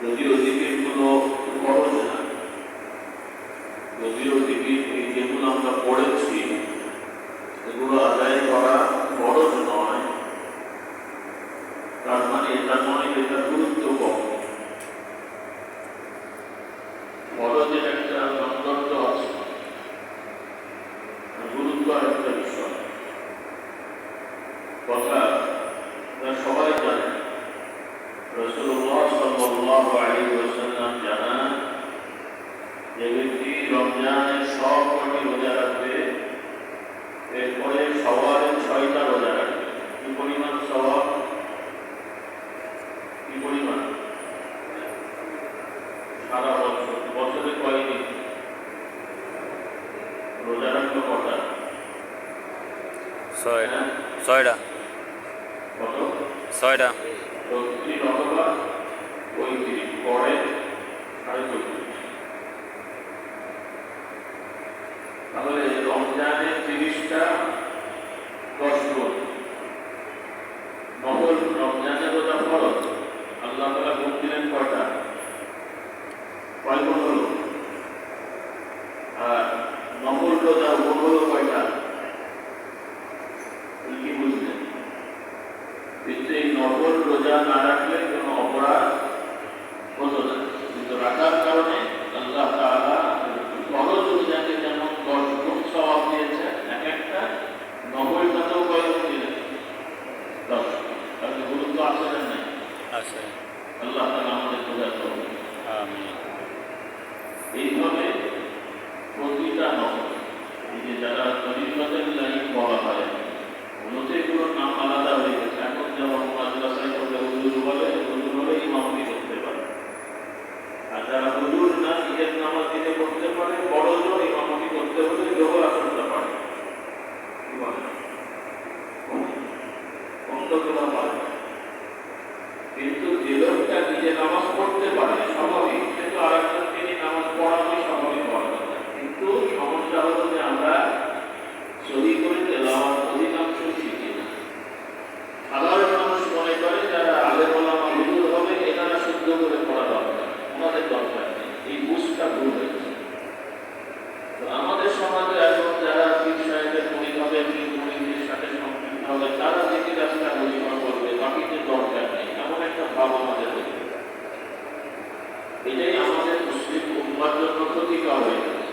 যদিও জিকিরগুলো খরচ না, যদিও জিকির যেগুলো আমরা পড়েছি এগুলো আদায় করা খরচ নয়, তার মানে এটা নয় এটা গুরুত্ব কম। খরচের একটা সৌন্দর্য আছে, গুরুত্ব একটা বিষয়। কথা সবাই জানে, রাসূলুল্লাহ সাল্লাল্লাহু আলাইহি ওয়াসাল্লাম জানান, যে ব্যক্তি রমজানের সব কটি রোজা রাখবে, এরপরে সওয়ালের 6টা রোজা রাখবে, কি পরিমাণ সওয়াব, কি পরিমাণ? সারা বছর, বছরে কয়দিন রোজা রাখবে? কটা? 6টা। কত? 6টা। 30 অথবা 35, পরে 34। তাহলে রমজানে 30টা 10 গুণ। নফল রমজানের রোজা ফরজ, আল্লাহ তাআলা গুণ দিলেন কয়টা? কয় গুণ হলো? আর নফল রোজা গুণ হলো কয়টা? কি বুঝলেন? কিন্তু এই নফল রোজা না রাখলে কোনো অপরাধ হতো না, কিন্তু রাখার কারণে আল্লাহ তাআলা ফরজ রোজাকে যেমন 10 গুণ সওয়াব দিয়েছেন, এক একটা নফলটাতেও কয় গুণ দিলেন? 10। তাহলে গুরুত্ব আছে না? নাই আছে। আল্লাহ তাআলা আমাদের বোঝার তৌফিক। আমিন। এইভাবে প্রতিটা নফল, এই যে যারা তরিকতের লাইন বলা হয়, মূলত এগুলোর নাম আলাদা হয়ে গেছে। এখন যেমন মাদ্রাসায় করলে হুজুর বলে, হুজুর হলে ইমামতি করতে পারে, আর যারা হুজুর না, নিজের নামাজ দিতে করতে পারে, বড় জোর ইমামতি করতে হলে জোহর আসনটা পারে, কি বলে অন্তত পারে। কিন্তু যে লোকটা নিজে নামাজ পড়তে পারে স্বাভাবিক, কিন্তু আর একজনকে নিয়ে নামাজ পড়ানোই স্বাভাবিক হওয়ার কথা। কিন্তু সমস্যা হলো যে আমরা সহি করে তেলাওয়াত অধিকাংশ শিখি না। সাধারণ মানুষ মনে করে যারা আলেম ওলামা হুজুর হবে এনারা শুদ্ধ করে পড়া দরকার, ওনাদের দরকার নেই। এই বুঝটা ভুল হয়েছে। তো আমাদের সমাজে এখন যারা পীর সাহেবের মুরিদ হবে, পীর মুরিদের সাথে সম্পৃক্ত হবে, তারা দেখে রাস্তা পরিমাণ করবে, বাকিতে দরকার নেই, এমন একটা ভাব আমাদের হয়েছে। এটাই আমাদের মুসলিম উম্মার জন্য ক্ষতিকর হয়ে গেছে।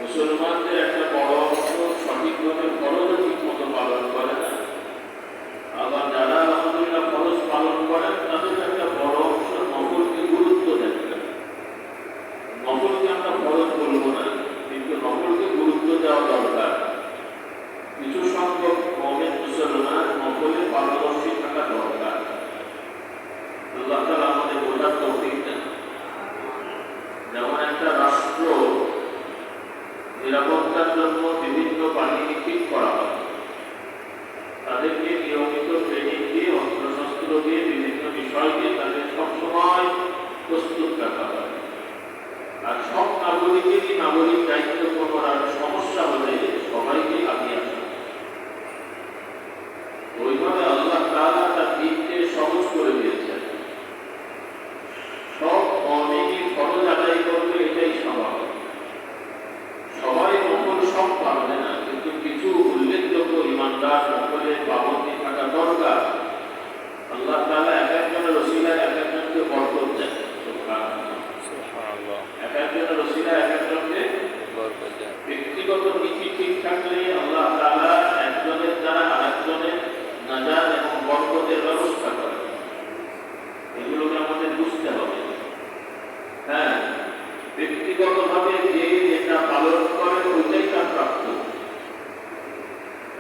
মুসলমানদের একটা বড় অংশ সঠিকভাবে ফরজও ঠিক মতো পালন করে না, আবার যারা আলহামদুলিল্লাহ ফরজ পালন করেন তাদের একটা বড় অংশ নফলকে গুরুত্ব দেন না। নফলকে আমরা ফরজ বলবো না, কিন্তু নফলকে গুরুত্ব দেওয়া দরকার। কিছু সংখ্যক মুমিন মুসলমান নফলে পারদর্শী থাকা দরকার। আল্লাহ তাআলা আমাদের বোঝার তৌফিক দেন। যেমন একটা রাষ্ট্র নিরাপত্তার জন্য বিভিন্ন বাহিনী ঠিক করা হয়, তাদেরকে নিয়মিত ট্রেনিং দিয়ে, অস্ত্রশস্ত্র দিয়ে, বিভিন্ন বিষয় দিয়ে তাদের সবসময় প্রস্তুত রাখা হয়। আর সব নাগরিকেরই নাগরিক দায়িত্ব করার সমস্যা হলে সবাইকে আগিয়ে আসা। ওইভাবে আল্লাহ তাআলা তার দিনকে সহজ করে দিয়েছেন। সব মুমিনই ফরজ আদায় করবে, এটাই স্বাভাবিক। সবাই নফল সব পারবে না, কিন্তু কিছু উল্লেখযোগ্য ইমানদার নফলের পাবন্দী থাকা দরকার। আল্লাহ তাআলা এক একজনের ওসিলায় এক একজনকে বরকত দেন। সুবহানাল্লাহ। এক একজনের ওসিলায় এক একজনকে বরকত দেন। ব্যক্তিগত নীতি ঠিক থাকলে আল্লাহ তাআলা একজনের দ্বারা আরেকজনের নাজাত এবং বরকতের ব্যবস্থা করেন। এগুলোকে আমাদের বুঝতে হবে। হ্যাঁ, ব্যক্তিগতভাবে যে যেটা পালন করে ওইটাই তার প্রাপ্য।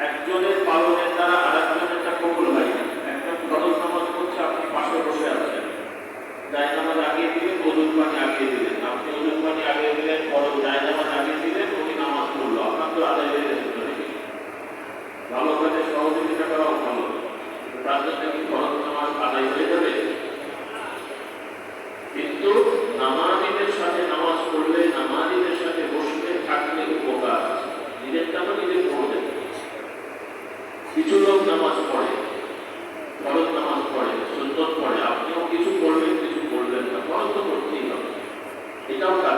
একজনের পালনের দ্বারা আরেকজনেরটা কবুল হয় না। একজন ফরজ নামাজ পড়ছে, আপনি পাশে বসে আছেন, জায়নামাজ আগিয়ে দিলেন, ওযুর পানি আগিয়ে দিলেন, আপনি ওযুর পানি আগিয়ে দিলেন, ফরজ জায়নামাজ আগিয়ে দিলেন, উনি নামাজ পড়লো, আপনার তো আদায় হয়ে গেছে। ভালো কাজে সহযোগিতা করাও ভালো, তার জন্য কি ফরজ নামাজ আদায় হয়ে যাবে? কিন্তু নামাজীদের সাথে নামাজ পড়লে, নামাজীদের সাথে বসলে থাকলে উপকার আছে। নিজের কাছে নিজে পড়ে কিছু লোক এটাও